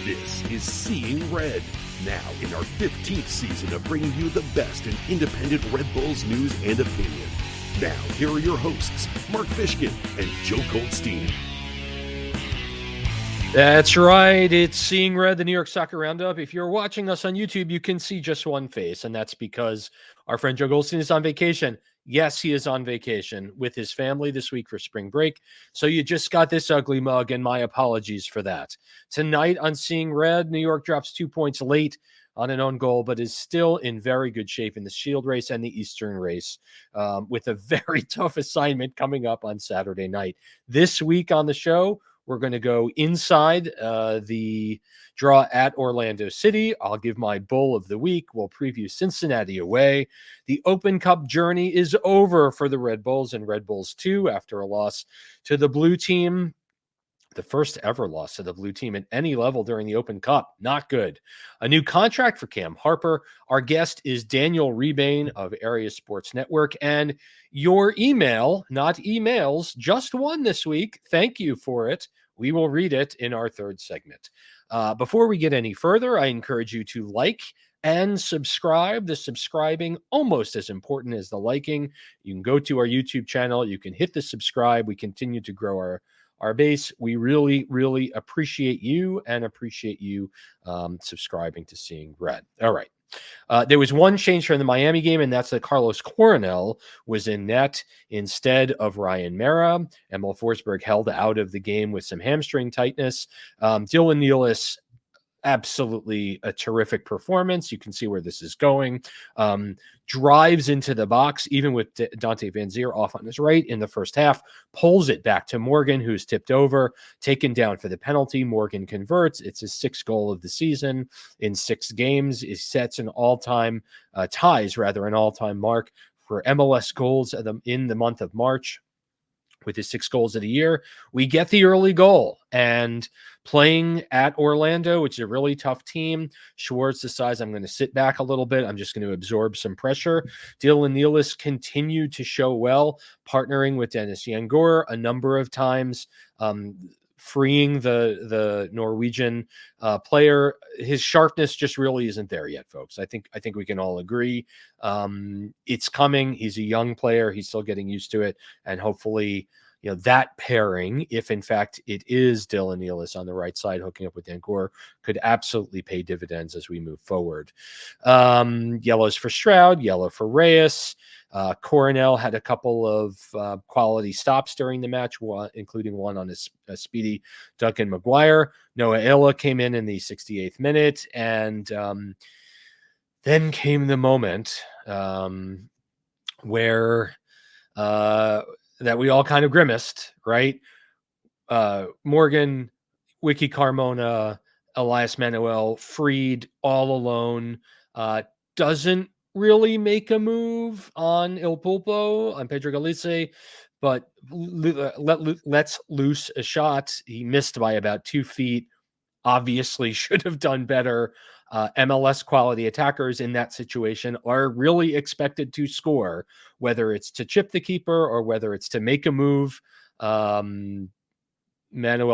This is Seeing Red, now in our 15th season of bringing you the best in independent Red Bulls news and opinion. Now, here are your hosts, Mark Fishkin and Joe Goldstein. That's right. It's Seeing Red, the New York Soccer Roundup. If you're watching us on YouTube, you can see just one face, and that's because our friend Joe Goldstein is on vacation. Yes, he is on vacation with his family this week for spring break. So you just got this ugly mug, and my apologies for that. Tonight on Seeing Red, New York drops 2 points late on an own goal, but is still in very good shape in the Shield race and the Eastern race, with a very tough assignment coming up on Saturday night. This week on the show, we're going to go inside the draw at Orlando City. I'll give my bull of the week. We'll preview Cincinnati away. The Open Cup journey is over for the Red Bulls and Red Bulls 2 after a loss to the blue team. The first ever loss to the blue team at any level during the Open Cup. Not good. A new contract for Cam Harper. Our guest is Daniel Rebain of Area Sports Network. And your email, not emails, just one this week. Thank you for it. We will read it in our third segment. Before we get any further, I encourage you to like and subscribe. The subscribing almost as important as the liking. You can go to our YouTube channel. You can hit the subscribe. We continue to grow our base. We really, really appreciate you and appreciate you subscribing to Seeing Red. All right. There was one change from the Miami game, and that's that Carlos Coronel was in net instead of Ryan Mera. Emil Forsberg held out of the game with some hamstring tightness. Dylan Nealis, absolutely a terrific performance. You can see where this is going. Drives into the box, even with Dante Van Zier off on his right in the first half, pulls it back to Morgan, who's tipped over, taken down for the penalty. Morgan converts. It's his sixth goal of the season in 6 games. It sets an all-time, ties rather, an all-time mark for MLS goals in the month of March. With his 6 goals of the year, we get the early goal, and playing at Orlando, which is a really tough team, Schwartz decides, I'm going to sit back a little bit. I'm just going to absorb some pressure. Dylan Nealis continued to show well, partnering with Dennis Yangor a number of times, freeing the Norwegian player. His sharpness just really isn't there yet, folks. I think we can all agree. It's coming. He's a young player. He's still getting used to it. And hopefully, that pairing, if in fact it is Dylan Nealis on the right side hooking up with Yangor, could absolutely pay dividends as we move forward. Yellows for Stroud, yellow for Reyes. Coronel had a couple of quality stops during the match, including one on a speedy Duncan McGuire. Noah Ayla came in the 68th minute, and then came the moment where that we all kind of grimaced, right? Morgan, Wiki Carmona, Elias Manuel, freed all alone, doesn't really make a move on Il Pulpo, on Pedro Galice, but lets loose a shot. He missed by about 2 feet. Obviously should have done better. MLS quality attackers in that situation are really expected to score, whether it's to chip the keeper or whether it's to make a move. Manuel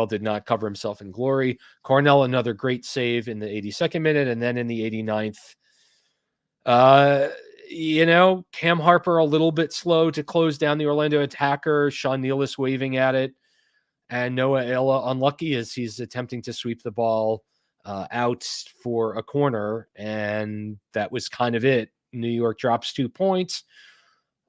did not cover himself in glory. Cornell, another great save in the 82nd minute. And then in the 89th, Cam Harper a little bit slow to close down the Orlando attacker. Sean Nealis waving at it. And Noah Ayla unlucky as he's attempting to sweep the ball out for a corner. And that was kind of it. New York drops 2 points.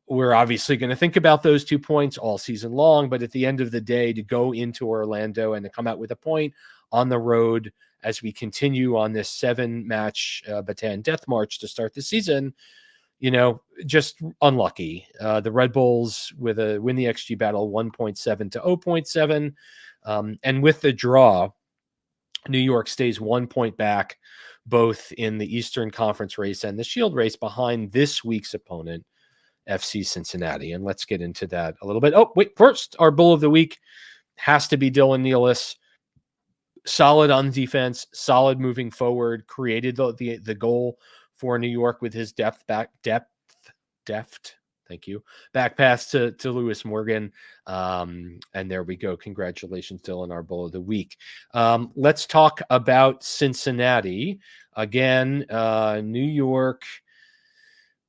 We're obviously going to think about those 2 points all season long. But at the end of the day, to go into Orlando and to come out with a point on the road as we continue on this 7-match Bataan death march to start the season, just unlucky. The Red Bulls with a win the XG battle 1.7 to 0.7. And with the draw, New York stays 1 point back, both in the Eastern Conference race and the Shield race, behind this week's opponent, FC Cincinnati. And let's get into that a little bit. Oh, wait, first, our bull of the week has to be Dylan Nealis. Solid on defense, solid moving forward, created the goal for New York with his deft. That's Thank you. Back pass to Lewis Morgan. And there we go. Congratulations, Dylan, our Bull of the Week. Let's talk about Cincinnati. Again, New York,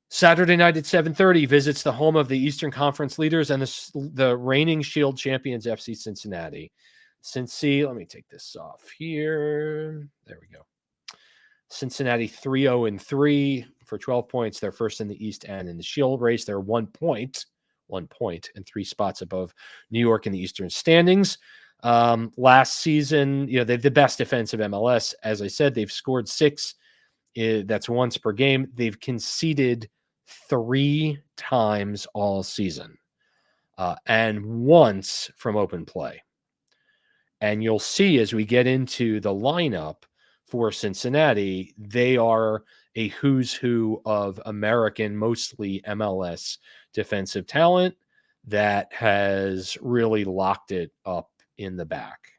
Saturday night at 7:30 visits the home of the Eastern Conference leaders and the reigning Shield champions, FC Cincinnati. Cincy, let me take this off here. There we go. Cincinnati 3-0-3 for 12 points. They're first in the East and in the Shield race. They're 1 point and 3 spots above New York in the Eastern standings. Last season, they have the best defensive MLS. As I said, they've scored 6. That's once per game. They've conceded 3 times all season, and once from open play. And you'll see as we get into the lineup for Cincinnati, they are a who's who of American, mostly MLS defensive talent that has really locked it up in the back.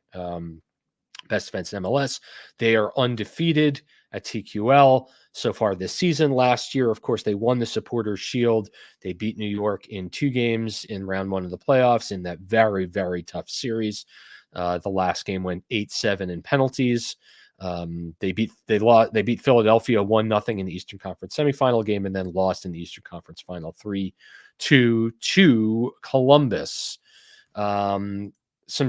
Best defense in MLS. They are undefeated at TQL so far this season. Last year, of course, they won the Supporters' Shield. They beat New York in 2 games in round 1 of the playoffs in that very, very tough series. The last game went 8-7 in penalties. They beat Philadelphia 1-0 in the Eastern Conference semifinal game, and then lost in the Eastern Conference final 3-2 to Columbus. Some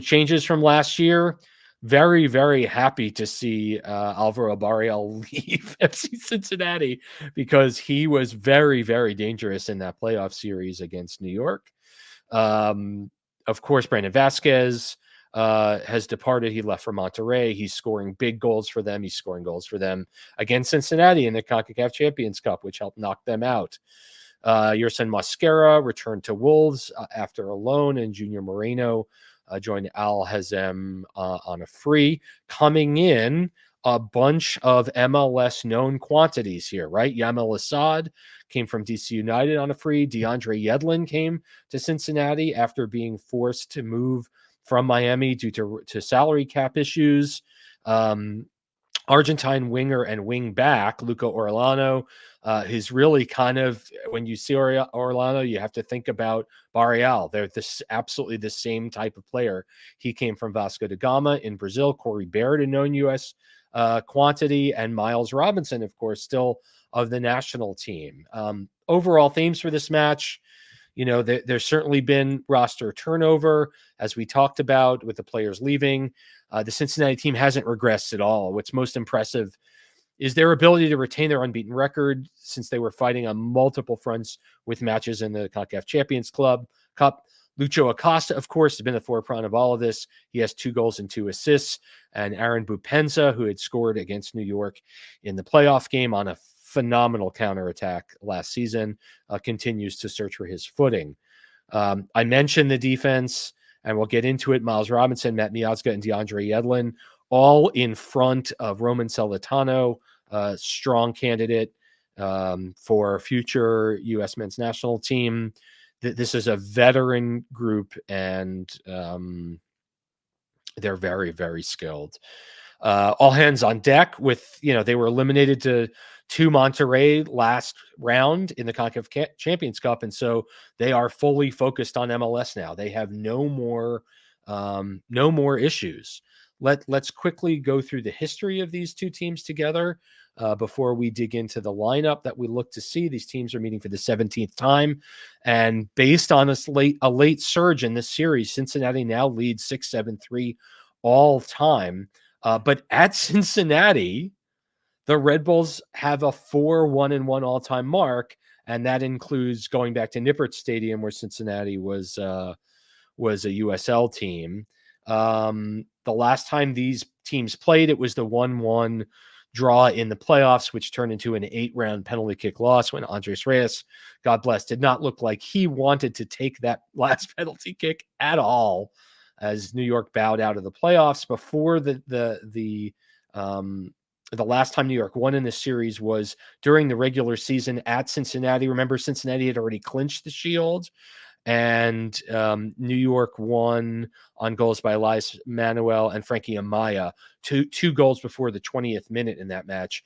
changes from last year. Very, very happy to see Alvaro Barreal leave FC Cincinnati, because he was very, very dangerous in that playoff series against New York. Of course, Brandon Vasquez has departed. He left for Monterrey. He's scoring big goals for them. He's scoring goals for them against Cincinnati in the CONCACAF Champions Cup, which helped knock them out. Yerson Mosquera returned to Wolves after a loan, and Junior Moreno joined Al Hazem on a free. Coming in, a bunch of MLS known quantities here, right? Yamil Assad came from DC United on a free. DeAndre Yedlin came to Cincinnati after being forced to move from Miami due to salary cap issues. Argentine winger and wing back Luca Orellano is really kind of, when you see Orellano, you have to think about Barreal. They're absolutely the same type of player. He came from Vasco da Gama in Brazil. Corey Baird, a known U.S. Quantity, and Miles Robinson, of course, still of the national team. Overall themes for this match, there's certainly been roster turnover, as we talked about, with the players leaving. The Cincinnati team hasn't regressed at all. What's most impressive is their ability to retain their unbeaten record, since they were fighting on multiple fronts with matches in the CONCACAF Champions Cup. Lucho Acosta, of course, has been the forefront of all of this. He has 2 goals and 2 assists. And Aaron Bupenza, who had scored against New York in the playoff game on a phenomenal counterattack last season, continues to search for his footing. I mentioned the defense, and we'll get into it. Miles Robinson, Matt Miazga, and DeAndre Yedlin, all in front of Roman Celentano, strong candidate for future U.S. men's national team. This is a veteran group, and they're very, very skilled. All hands on deck with, they were eliminated to Monterrey last round in the CONCACAF Champions Cup. And so they are fully focused on MLS now. They have no more issues. Let's quickly go through the history of these two teams together before we dig into the lineup that we look to see. These teams are meeting for the 17th time. And based on a late surge in this series, Cincinnati now leads 6-7-3 all time. But at Cincinnati, the Red Bulls have a 4-1-1 all-time mark, and that includes going back to Nippert Stadium, where Cincinnati was a USL team. The last time these teams played, it was the 1-1 draw in the playoffs, which turned into an 8-round penalty kick loss when Andres Reyes, God bless, did not look like he wanted to take that last penalty kick at all, as New York bowed out of the playoffs. Before the last time New York won in this series was during the regular season at Cincinnati. Remember, Cincinnati had already clinched the Shield, and New York won on goals by Elias Manuel and Frankie Amaya, two goals before the 20th minute in that match.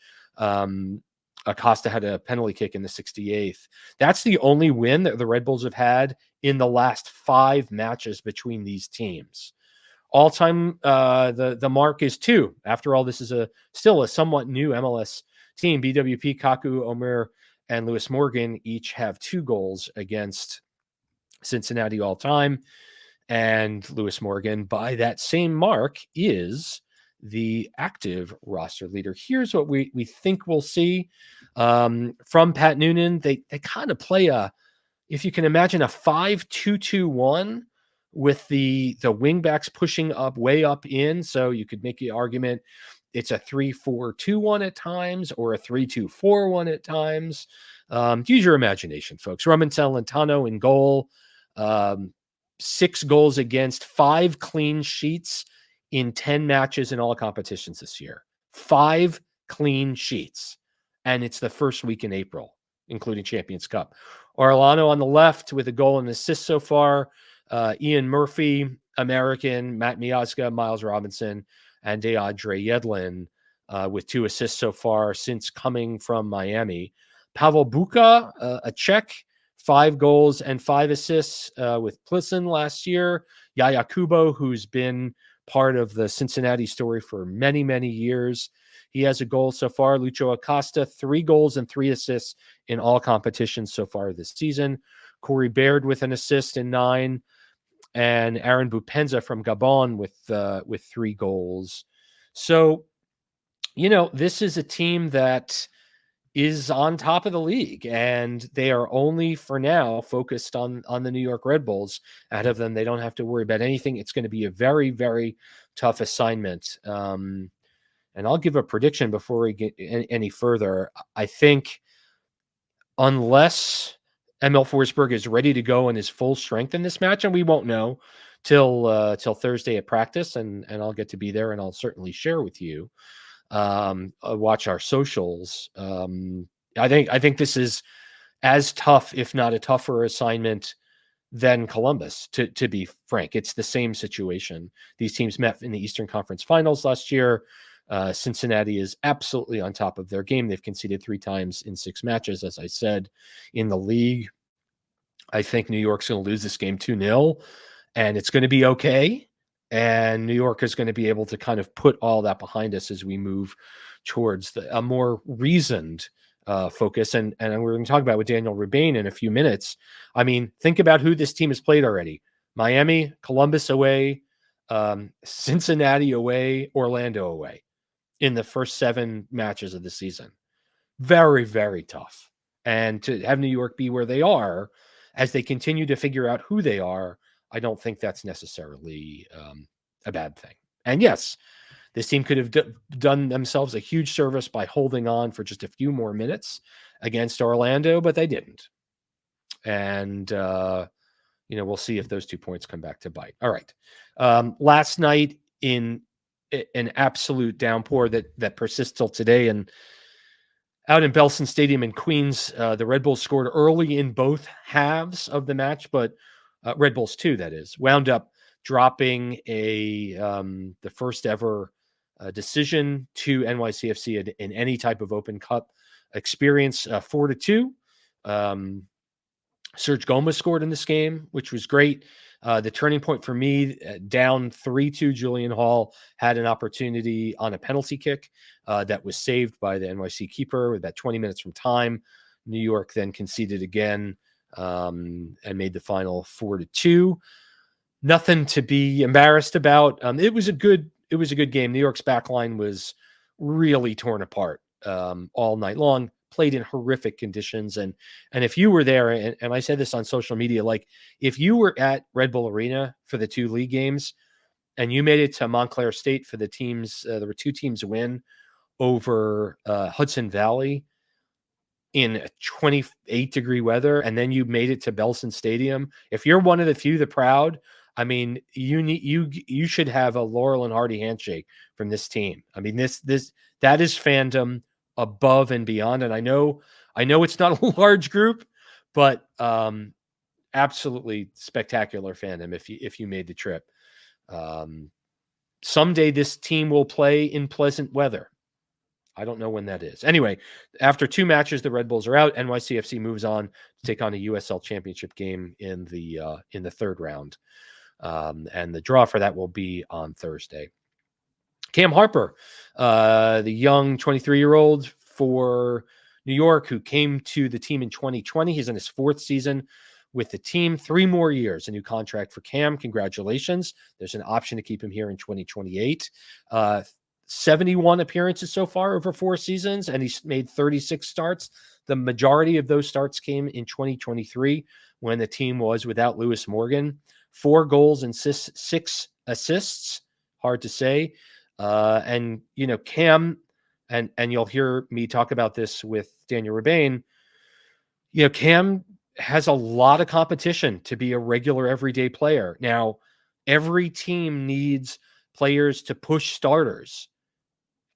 Acosta had a penalty kick in the 68th. That's the only win that the Red Bulls have had in the last 5 matches between these teams. All time, the mark is 2. After all, this is still a somewhat new MLS team. BWP, Kaku, Omer, and Lewis Morgan each have 2 goals against Cincinnati all time. And Lewis Morgan, by that same mark, is the active roster leader. Here's what we think we'll see from Pat Noonan. They kind of play if you can imagine, a 5-2-2-1 with the wingbacks pushing way up in. So you could make the argument it's a 3-4-2-1 at times or a 3-2-4-1 at times. Use your imagination, folks. Roman Celentano in goal. 6 goals against, 5 clean sheets in 10 matches in all competitions this year. 5 clean sheets. And it's the first week in April, including Champions Cup. Orlando on the left with a goal and assist so far. Ian Murphy, American, Matt Miazga, Miles Robinson, and DeAndre Yedlin with 2 assists so far since coming from Miami. Pavel Buka, a Czech, 5 goals and 5 assists with Plissen last year. Yaya Kubo, who's been part of the Cincinnati story for many, many years. He has a goal so far. Lucho Acosta, 3 goals and 3 assists in all competitions so far this season. Corey Baird with an assist in 9. And Aaron Bupenza from Gabon with 3 goals. So, this is a team that is on top of the league, and they are only for now focused on the New York Red Bulls. Out of them, they don't have to worry about anything. It's going to be a very, very tough assignment. And I'll give a prediction before we get any further. I think unless Emil Forsberg is ready to go in his full strength in this match, and we won't know till Thursday at practice, and I'll get to be there, and I'll certainly share with you. Watch our socials. I think this is as tough, if not a tougher assignment than Columbus, to be frank. It's the same situation. These teams met in the Eastern Conference Finals last year. Cincinnati is absolutely on top of their game. They've conceded 3 times in 6 matches, as I said, in the league. I think New York's going to lose this game 2-0, and it's going to be okay. And New York is going to be able to kind of put all that behind us as we move towards a more reasoned focus. And we're going to talk about with Daniel Rebain in a few minutes. I mean, think about who this team has played already. Miami, Columbus away, Cincinnati away, Orlando away in the first 7 matches of the season. Very, very tough. And to have New York be where they are as they continue to figure out who they are, I don't think that's necessarily a bad thing. And yes, this team could have done themselves a huge service by holding on for just a few more minutes against Orlando, but they didn't. And, we'll see if those 2 points come back to bite. All right. Last night in an absolute downpour that persists till today, and out in Belson Stadium in Queens, the Red Bulls scored early in both halves of the match, but Red Bulls 2, that is, wound up dropping the first ever decision to NYCFC in any type of Open Cup experience, 4-2. Serge Gomez scored in this game, which was great. The turning point for me, down 3-2, Julian Hall had an opportunity on a penalty kick that was saved by the NYC keeper with about 20 minutes from time. New York then conceded again and made the final 4-2. Nothing to be embarrassed about. It was a good game. New York's back line was really torn apart all night long, played in horrific conditions. And if you were there, and I said this on social media, like if you were at Red Bull Arena for the 2 league games and you made it to Montclair State for the teams, there were 2 teams win over Hudson Valley in 28-degree weather, and then you made it to Belson Stadium. If you're one of the few, the proud, I mean, you should have a Laurel and Hardy handshake from this team. I mean, that is fandom above and beyond. And I know it's not a large group, but absolutely spectacular fandom if you made the trip. Someday this team will play in pleasant weather. I don't know when that is. Anyway, after 2 matches, the Red Bulls are out. NYCFC moves on to take on a USL Championship game in the third round, and the draw for that will be on Thursday. Cam Harper, the young 23-year-old for New York who came to the team in 2020. He's in his 4th season with the team. 3 more years, a new contract for Cam. Congratulations. There's an option to keep him here in 2028. 71 appearances so far over 4 seasons, and he's made 36 starts. The majority of those starts came in 2023 when the team was without Lewis Morgan. 4 goals and 6 assists. Hard to say. And, Cam, and you'll hear me talk about this with Daniel Rebain, Cam has a lot of competition to be a regular everyday player. Now, every team needs players to push starters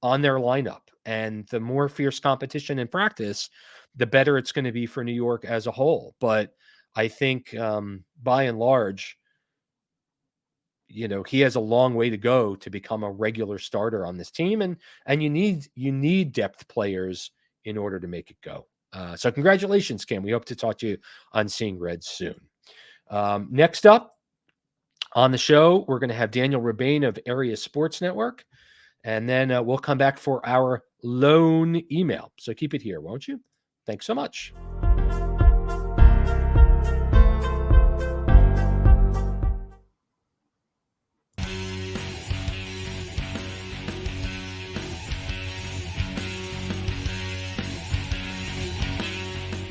on their lineup. And the more fierce competition in practice, the better it's going to be for New York as a whole. But I think by and large, he has a long way to go to become a regular starter on this team. And you need depth players in order to make it go. So congratulations, Cam. We hope to talk to you on Seeing Red soon. Next up on the show, we're going to have Daniel Rebain of Area Sports Network. And then we'll come back for our lone email. So keep it here, won't you? Thanks so much.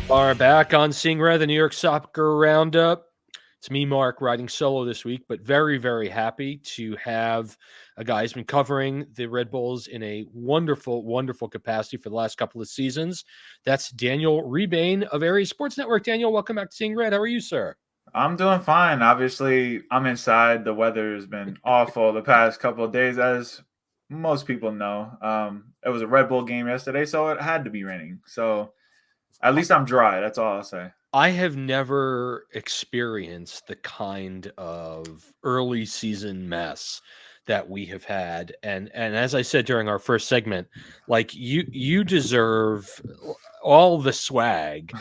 Are back on Seeing Red, the New York Soccer Roundup. It's me, Mark, riding solo this week, but very, very happy to have a guy who's been covering the Red Bulls in a wonderful, wonderful capacity for the last couple of seasons. That's Daniel Rebain of Area Sports Network. Daniel, welcome back to Seeing Red. How are you, sir? I'm doing fine. Obviously, I'm inside. The weather has been awful the past couple of days, as most people know. It was a Red Bull game yesterday, so it had to be raining. So at least I'm dry. That's all I'll say. I have never experienced the kind of early season mess that we have had. And as I said during our first segment, like you deserve all the swag.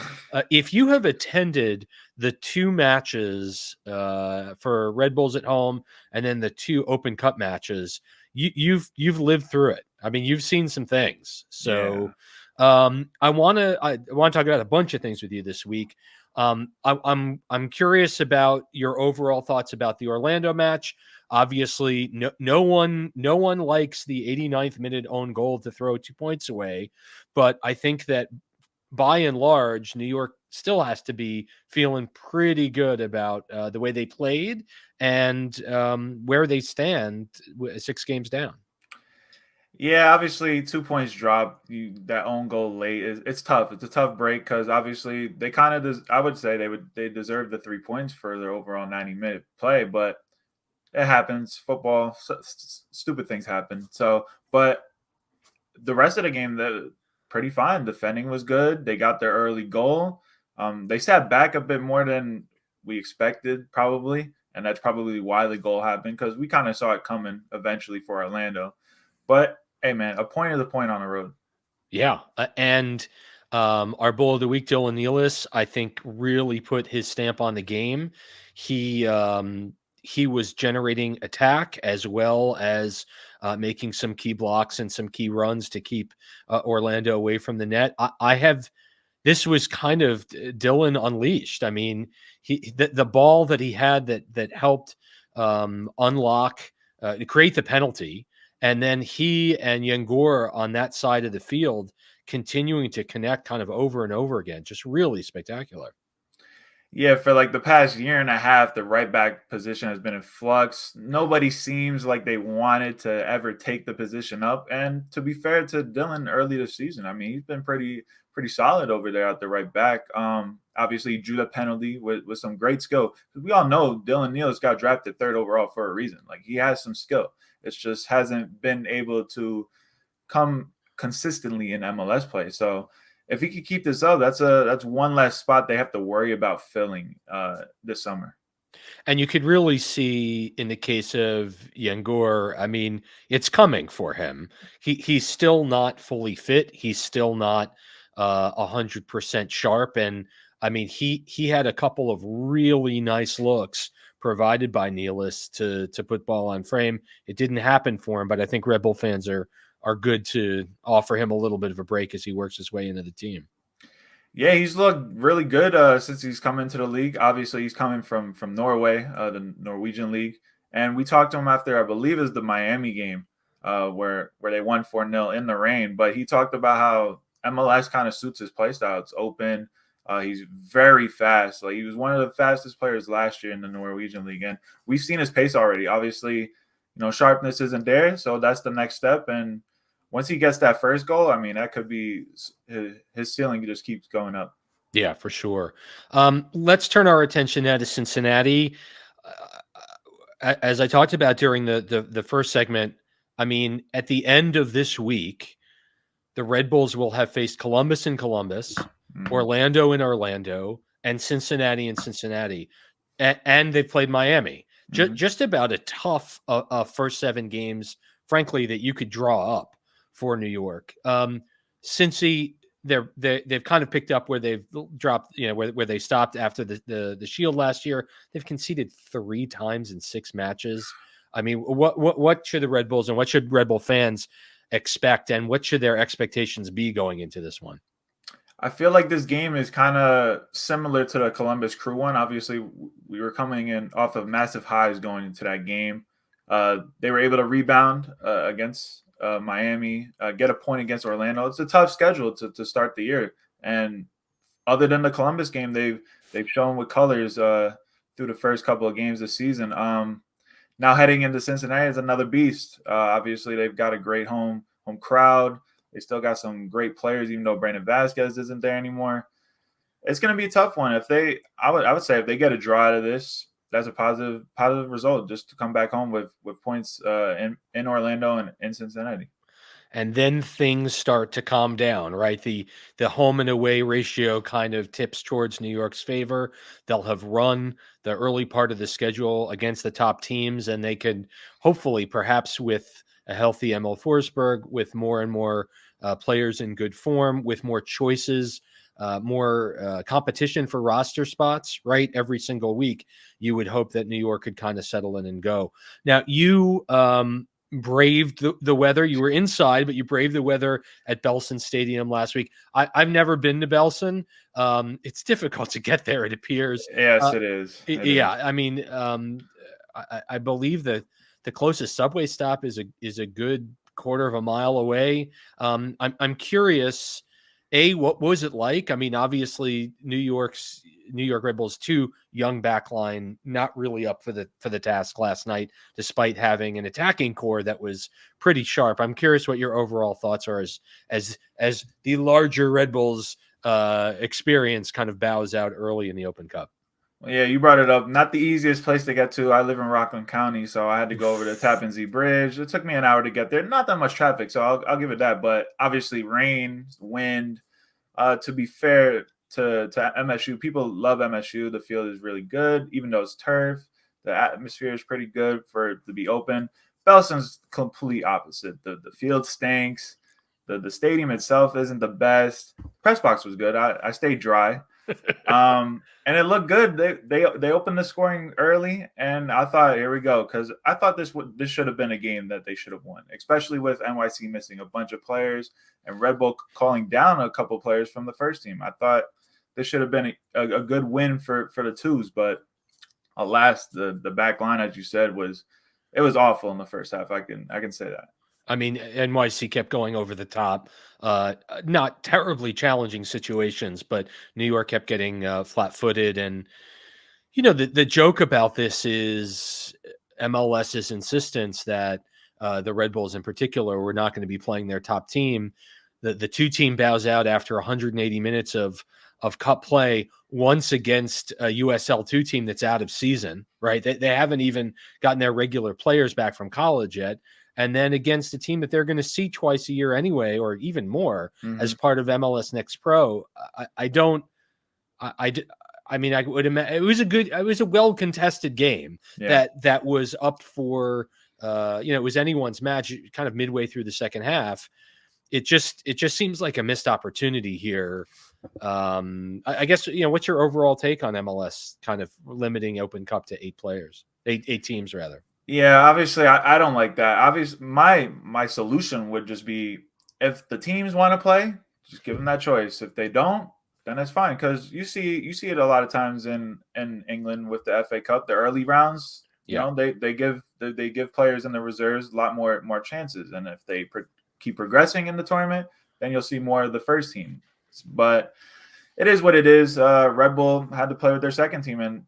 If you have attended the 2 matches for Red Bulls at home and then the 2 Open Cup matches, you've lived through it. I mean, you've seen some things. So Yeah. I want to talk about a bunch of things with you this week. I'm curious about your overall thoughts about the Orlando match. Obviously, no one likes the 89th minute own goal to throw 2 points away, but I think that by and large, New York still has to be feeling pretty good about the way they played and where they stand 6 games down. Yeah, obviously 2 points drop. That own goal late it's tough. It's a tough break because obviously they kind of I would say they deserve the 3 points for their overall 90-minute play, but it happens. Football, stupid things happen. So, but the rest of the game, the pretty fine. Defending was good. They got their early goal. They sat back a bit more than we expected, probably, and that's probably why the goal happened because we kind of saw it coming eventually for Orlando. But hey, man, a point is a point on the road. Yeah, and our Bull of the Week, Dylan Nealis, I think really put his stamp on the game. He was generating attack as well as making some key blocks and some key runs to keep Orlando away from the net. This was kind of Dylan unleashed. I mean, the ball that he had that helped unlock, create the penalty. And then he and Yengor on that side of the field continuing to connect kind of over and over again. Just really spectacular. Yeah, for like the past year and a half, the right back position has been in flux. Nobody seems like they wanted to ever take the position up. And to be fair to Dylan early this season, I mean, he's been pretty solid over there at the right back. Obviously, he drew the penalty with some great skill. We all know Dylan Nealis got drafted 3rd overall for a reason. Like, he has some skill. It just hasn't been able to come consistently in MLS play. So if he could keep this up, that's one less spot they have to worry about filling this summer. And you could really see in the case of Yengur, I mean, it's coming for him. He's still not fully fit. He's still not 100% sharp. And I mean, he had a couple of really nice looks provided by Nealis to put ball on frame. It didn't happen for him, but I think Red Bull fans are good to offer him a little bit of a break as he works his way into the team. Yeah, he's looked really good since he's come into the league. Obviously, he's coming from Norway, the Norwegian league. And we talked to him after, I believe, is the Miami game, where they won 4-0 in the rain. But he talked about how MLS kind of suits his play style. It's open. He's very fast. Like, he was one of the fastest players last year in the Norwegian league, and we've seen his pace already. Obviously, sharpness isn't there, so that's the next step. And once he gets that first goal, I mean, that could be his ceiling just keeps going up. Yeah, for sure. Let's turn our attention now to Cincinnati. As I talked about during the first segment, I mean, at the end of this week, the Red Bulls will have faced Columbus in Columbus, Orlando in Orlando, and Cincinnati in Cincinnati. And they've played Miami. Just about a tough first 7 games, frankly, that you could draw up for New York. Cincy, they've kind of picked up where they've dropped, where they stopped after the Shield last year. They've conceded 3 times in 6 matches. I mean, what should the Red Bulls and what should Red Bull fans expect, and what should their expectations be going into this one? I feel like this game is kind of similar to the Columbus Crew one. Obviously, we were coming in off of massive highs going into that game. They were able to rebound against Miami, get a point against Orlando. It's a tough schedule to start the year. And other than the Columbus game, they've shown with colors through the first couple of games this season. Now heading into Cincinnati is another beast. Obviously, they've got a great home crowd. They still got some great players, even though Brandon Vasquez isn't there anymore. It's going to be a tough one. I would say if they get a draw out of this, that's a positive result, just to come back home with points in Orlando and in Cincinnati. And then things start to calm down, right? The home and away ratio kind of tips towards New York's favor. They'll have run the early part of the schedule against the top teams, and they could hopefully, perhaps with a healthy Emil Forsberg, with more and more players in good form, with more choices, more competition for roster spots, right? Every single week, you would hope that New York could kind of settle in and go. Now, you braved the weather. You were inside, but you braved the weather at Belson Stadium last week. I've never been to Belson. It's difficult to get there, it appears. Yes, it is. I mean, I believe that the closest subway stop is a good quarter of a mile away. I'm curious, what was it like? I mean, obviously New York Red Bulls 2 young backline, not really up for the task last night, despite having an attacking core that was pretty sharp. I'm curious what your overall thoughts are as the larger Red Bulls experience kind of bows out early in the Open Cup. Yeah, you brought it up. Not the easiest place to get to. I live in Rockland County, so I had to go over the Tappan Zee Bridge. It took me an hour to get there. Not that much traffic, so I'll give it that. But obviously, rain, wind. To be fair to MSU, people love MSU. The field is really good, even though it's turf. The atmosphere is pretty good for it to be open. Belson's complete opposite. The field stinks. The stadium itself isn't the best. Press box was good. I stayed dry. And it looked good. They opened the scoring early, and I thought, here we go, because I thought this should have been a game that they should have won, especially with NYC missing a bunch of players and Red Bull calling down a couple players from the first team. I thought this should have been a good win for the Twos, but alas, the back line, as you said, was awful in the first half. I can say that. I mean, NYC kept going over the top. Not terribly challenging situations, but New York kept getting flat-footed. And, the joke about this is MLS's insistence that the Red Bulls in particular were not going to be playing their top team. The 2 team bows out after 180 minutes of cup play, once against a USL 2 team that's out of season, right? They haven't even gotten their regular players back from college yet. And then against a team that they're going to see twice a year anyway, or even more, as part of MLS Next Pro. I I mean, I would imagine it was a well contested game that was up for, it was anyone's match kind of midway through the second half. It just seems like a missed opportunity here. I guess, what's your overall take on MLS kind of limiting Open Cup to eight teams rather? Yeah, obviously I don't like that. Obviously, my solution would just be, if the teams want to play, just give them that choice. If they don't, then that's fine. Because you see it a lot of times in England with the FA Cup, the early rounds. They give players in the reserves a lot more chances, and if they keep progressing in the tournament, then you'll see more of the first team. But it is what it is. Red Bull had to play with their second team, and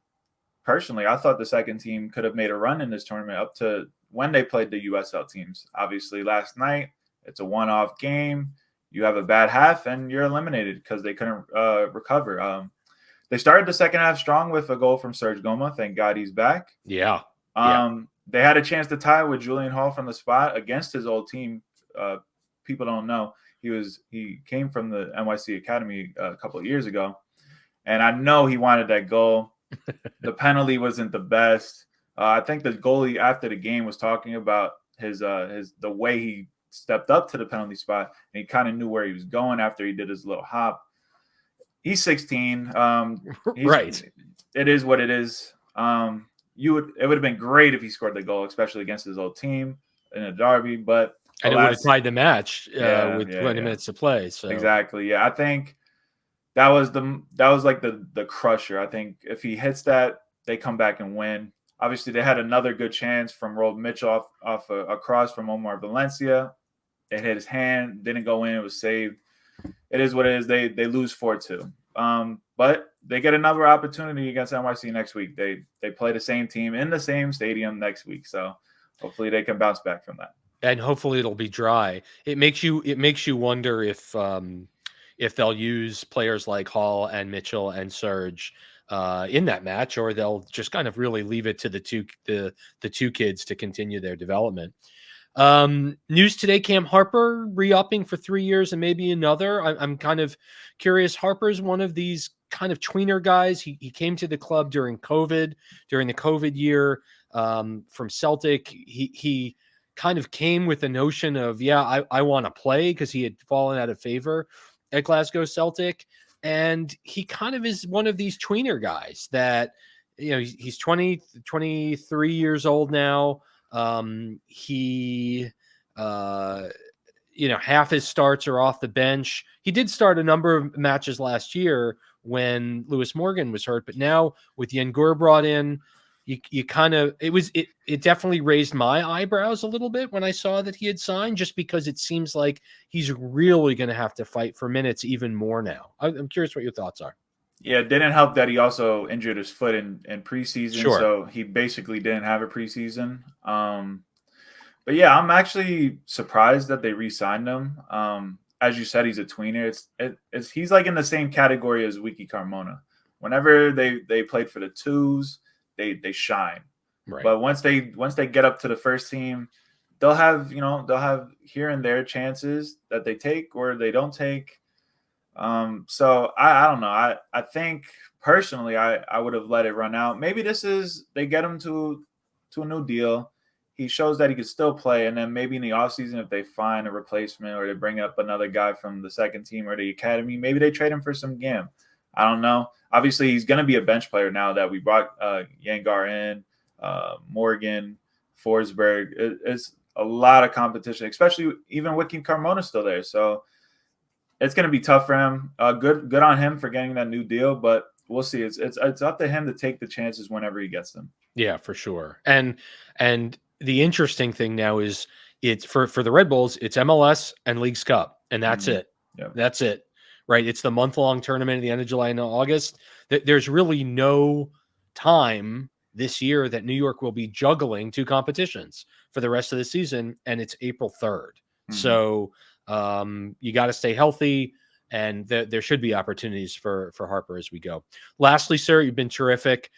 personally, I thought the second team could have made a run in this tournament up to when they played the USL teams. Obviously, last night, it's a one-off game. You have a bad half, and you're eliminated because they couldn't recover. They started the second half strong with a goal from Serge Goma. Thank God he's back. Yeah. They had a chance to tie with Julian Hall from the spot against his old team. People don't know. He came from the NYC Academy a couple of years ago, and I know he wanted that goal. The penalty wasn't the best. I think the goalie after the game was talking about the way he stepped up to the penalty spot, and he kind of knew where he was going after he did his little hop. He's 16. Right. It is what it is. It would have been great if he scored the goal, especially against his old team in a derby, but it would have tied the match with 20 minutes to play. So exactly. Yeah. I think that was like the crusher. I think if he hits that, they come back and win. Obviously, they had another good chance from Rob Mitchell off a cross from Omar Valencia. It hit his hand, didn't go in. It was saved. It is what it is. They lose 4-2. But they get another opportunity against NYC next week. They play the same team in the same stadium next week. So hopefully they can bounce back from that. And hopefully it'll be dry. It makes you wonder if they'll use players like Hall and Mitchell and Serge in that match, or they'll just kind of really leave it to the two kids to continue their development. News today: Cam Harper re-upping for 3 years and maybe another. I'm kind of curious. Harper's one of these kind of tweener guys. He came to the club during the COVID year from Celtic. He kind of came with the notion of, I want to play, because he had fallen out of favor at Glasgow Celtic. And he kind of is one of these tweener guys that, he's 23 years old now. Half his starts are off the bench. He did start a number of matches last year when Lewis Morgan was hurt, but now with Yengur brought in, you kind of, it definitely raised my eyebrows a little bit when I saw that he had signed, just because it seems like he's really going to have to fight for minutes even more now. I'm curious what your thoughts are. Yeah, it didn't help that he also injured his foot in preseason. Sure. So he basically didn't have a preseason. But yeah, I'm actually surprised that they re-signed him. As you said, he's a tweener. He's like in the same category as Wiki Carmona. Whenever they played for the twos, they shine. Right. But once they get up to the first team, they'll have here and there chances that they take or they don't take. So I don't know. I think personally I would have let it run out. Maybe they get him to a new deal. He shows that he could still play, and then maybe in the offseason, if they find a replacement or they bring up another guy from the second team or the academy, maybe they trade him for some GAM. I don't know. Obviously, he's going to be a bench player now that we brought Yengar in, Morgan, Forsberg. It's a lot of competition, especially even with Carmona still there. So it's going to be tough for him. Good on him for getting that new deal, but we'll see. It's up to him to take the chances whenever he gets them. Yeah, for sure. And the interesting thing now is it's for the Red Bulls, it's MLS and Leagues Cup, and that's it. Yep. That's it. Right. It's the month-long tournament at the end of July and August. There's really no time this year that New York will be juggling two competitions for the rest of the season, and it's April 3rd. Mm-hmm. So you got to stay healthy, and there should be opportunities for Harper as we go. Lastly, sir, you've been terrific.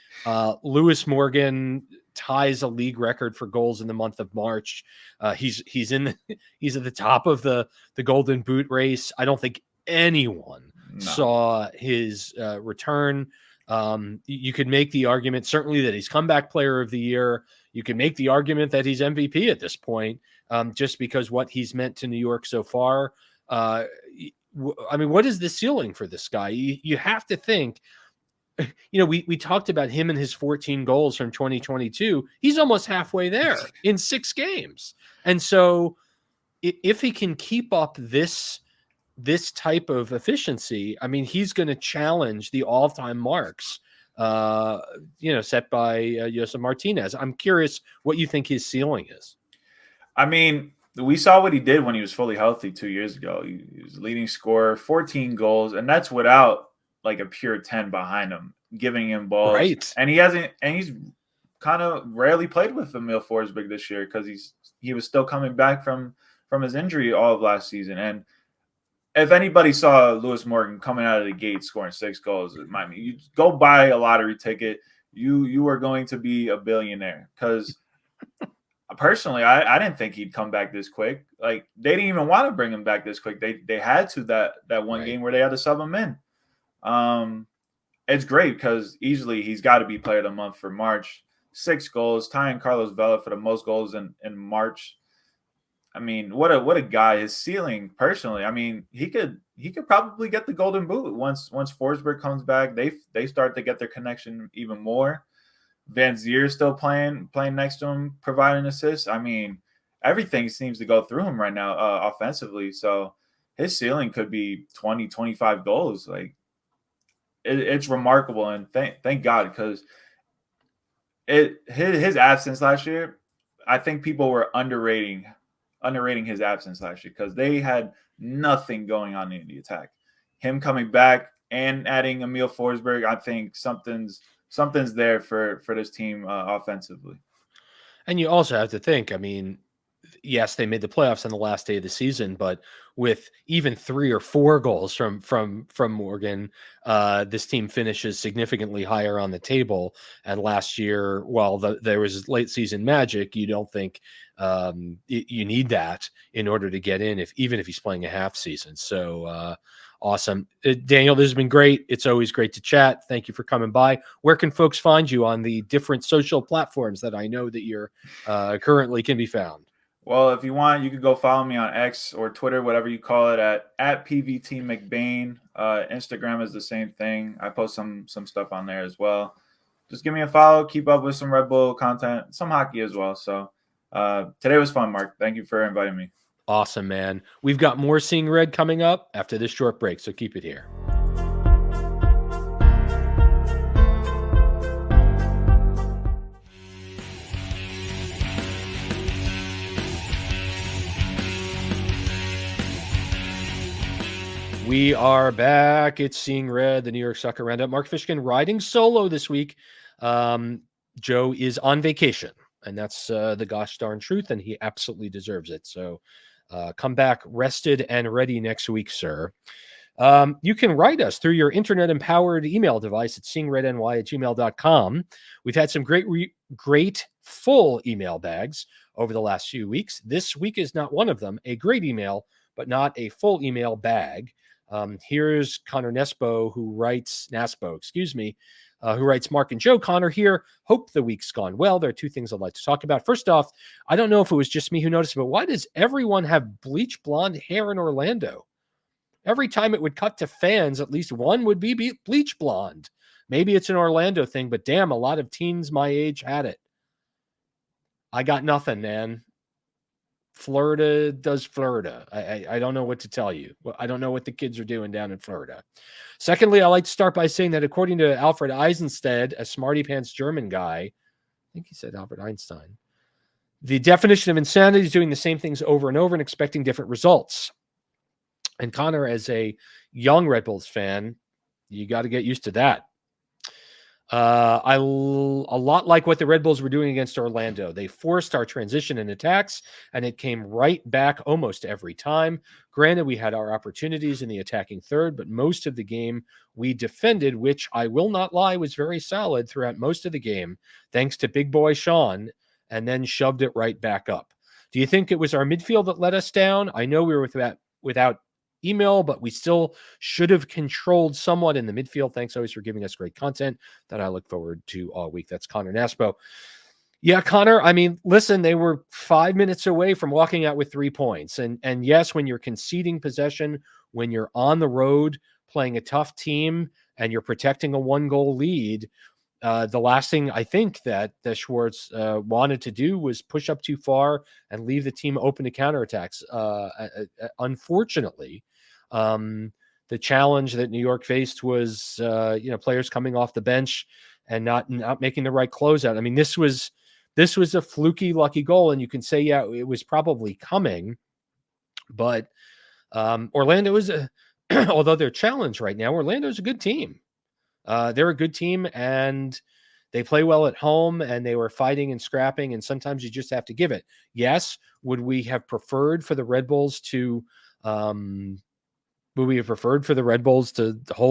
Lewis Morgan ties a league record for goals in the month of March. He's at the top of the Golden Boot race. I don't think anyone saw his return You could make the argument certainly that he's comeback player of the year. You can make the argument that he's MVP at this point, just because what he's meant to New York so far. I mean, what is the ceiling for this guy? You have to think, we talked about him and his 14 goals from 2022. He's almost halfway there in 6 games. And so if he can keep up this type of efficiency, I mean, he's going to challenge the all-time marks, set by Josef Martinez. I'm curious what you think his ceiling is. I mean, we saw what he did when he was fully healthy 2 years ago. He was leading scorer, 14 goals, and that's without like a pure 10 behind him, giving him balls. Right. And he's kind of rarely played with Emil Forsberg this year because he was still coming back from his injury all of last season. And if anybody saw Lewis Morgan coming out of the gate scoring 6 goals, it might mean you go buy a lottery ticket. You are going to be a billionaire. Because personally, I didn't think he'd come back this quick. Like, they didn't even want to bring him back this quick. They had to that one game where they had to sub him in. It's great because easily he's got to be player of the month for March. 6 goals, tying Carlos Vela for the most goals in March. I mean, what a guy. His ceiling, personally, I mean, he could probably get the Golden Boot once Forsberg comes back. They start to get their connection even more. Van Zier still playing next to him, providing assists. I mean, everything seems to go through him right now offensively. So his ceiling could be 20, 25 goals. Like, it's remarkable, and thank God, because his absence last year, I think people were underrating his absence last year because they had nothing going on in the attack. Him coming back and adding Emil Forsberg, I think something's there for this team offensively. And you also have to think, I mean, yes, they made the playoffs on the last day of the season, but with even 3 or 4 goals from Morgan, this team finishes significantly higher on the table. And last year, while there was late season magic, you don't think you need that in order to get in, even if he's playing a half season. So awesome. Daniel, this has been great. It's always great to chat. Thank you for coming by. Where can folks find you on the different social platforms that I know that you're currently can be found? Well, if you want, you can go follow me on X or Twitter, whatever you call it, at PVT McBain. Instagram is the same thing. I post some stuff on there as well. Just give me a follow. Keep up with some Red Bull content, some hockey as well. So today was fun, Mark. Thank you for inviting me. Awesome, man. We've got more Seeing Red coming up after this short break, so keep it here. We are back. It's Seeing Red, the New York Soccer Roundup. Mark Fishkin riding solo this week. Joe is on vacation, and that's the gosh darn truth, and he absolutely deserves it. So come back rested and ready next week, sir. You can write us through your internet-empowered email device at seeingredny@gmail.com. We've had some great full email bags over the last few weeks. This week is not one of them. A great email, but not a full email bag. Here's Connor Nasbo, who writes, Mark and Joe. Connor here. Hope the week's gone well. There are 2 things I'd like to talk about. First off, I don't know if it was just me who noticed, but why does everyone have bleach blonde hair in Orlando? Every time it would cut to fans, at least one would be bleach blonde. Maybe it's an Orlando thing, but damn, a lot of teens my age had it. I got nothing, man. Florida does Florida. I don't know what to tell you. I don't know what the kids are doing down in Florida. Secondly, I like to start by saying that according to Alfred Eisenstedt, a smarty pants German guy, I think he said Albert Einstein, the definition of insanity is doing the same things over and over and expecting different results. And Connor, as a young Red Bulls fan, you got to get used to that. A lot like what the Red Bulls were doing against Orlando. They forced our transition and attacks, and it came right back almost every time. Granted, we had our opportunities in the attacking third, but most of the game we defended, which I will not lie was very solid throughout most of the game, thanks to big boy Sean, and then shoved it right back up. Do you think it was our midfield that let us down? I know we were without email, but we still should have controlled somewhat in the midfield. Thanks always for giving us great content that I look forward to all week. That's Connor Naspo. Yeah, Connor, I mean, listen, they were 5 minutes away from walking out with 3 points. And yes, when you're conceding possession, when you're on the road playing a tough team and you're protecting a 1-goal lead, the last thing I think that Schwartz wanted to do was push up too far and leave the team open to counterattacks. Unfortunately, the challenge that New York faced was, players coming off the bench and not making the right closeout. I mean, this was a fluky, lucky goal, and you can say, yeah, it was probably coming, but Orlando is although they're challenged right now, Orlando's a good team. They're a good team, and they play well at home, and they were fighting and scrapping, and sometimes you just have to give it. Yes, would we have preferred for the Red Bulls to hold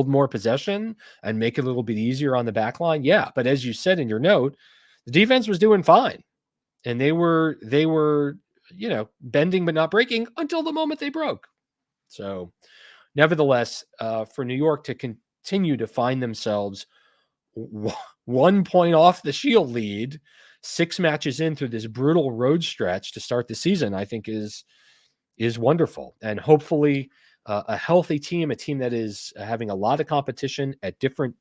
more possession and make it a little bit easier on the back line? Yeah, but as you said in your note, the defense was doing fine, and they were bending but not breaking until the moment they broke. So nevertheless, for New York to continue to find themselves 1 point off the Shield lead 6 matches in through this brutal road stretch to start the season, I think is wonderful. And hopefully a healthy team, a team that is having a lot of competition at different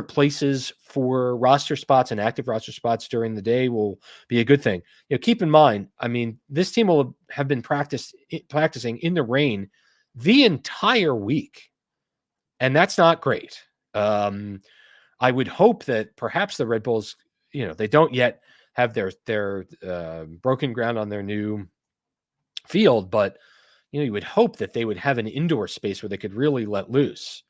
places for roster spots and active roster spots during the day will be a good thing. Keep in mind, I mean, this team will have been practicing in the rain the entire week, and that's not great. I would hope that perhaps the Red Bulls, they don't yet have their broken ground on their new field, but you would hope that they would have an indoor space where they could really let loose,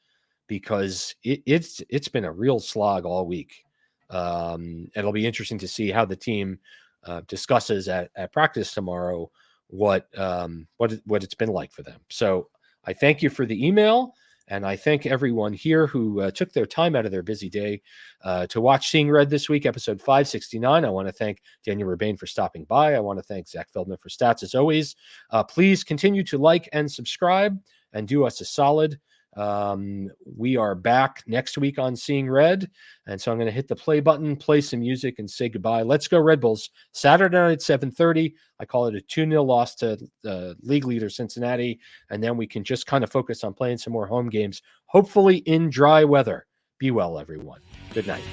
because it's been a real slog all week. It'll be interesting to see how the team discusses at practice tomorrow what it's been like for them. So I thank you for the email, and I thank everyone here who took their time out of their busy day to watch Seeing Red this week, episode 569. I want to thank Daniel Rebain for stopping by. I want to thank Zach Feldman for stats as always. Please continue to like and subscribe and do us a solid. We are back next week on Seeing Red, and so I'm going to hit the play button, play some music, and say goodbye. Let's go Red Bulls. Saturday night at 7:30. I call it a 2-0 loss to league leader Cincinnati, and then we can just kind of focus on playing some more home games, hopefully in dry weather. Be well, everyone. Good night.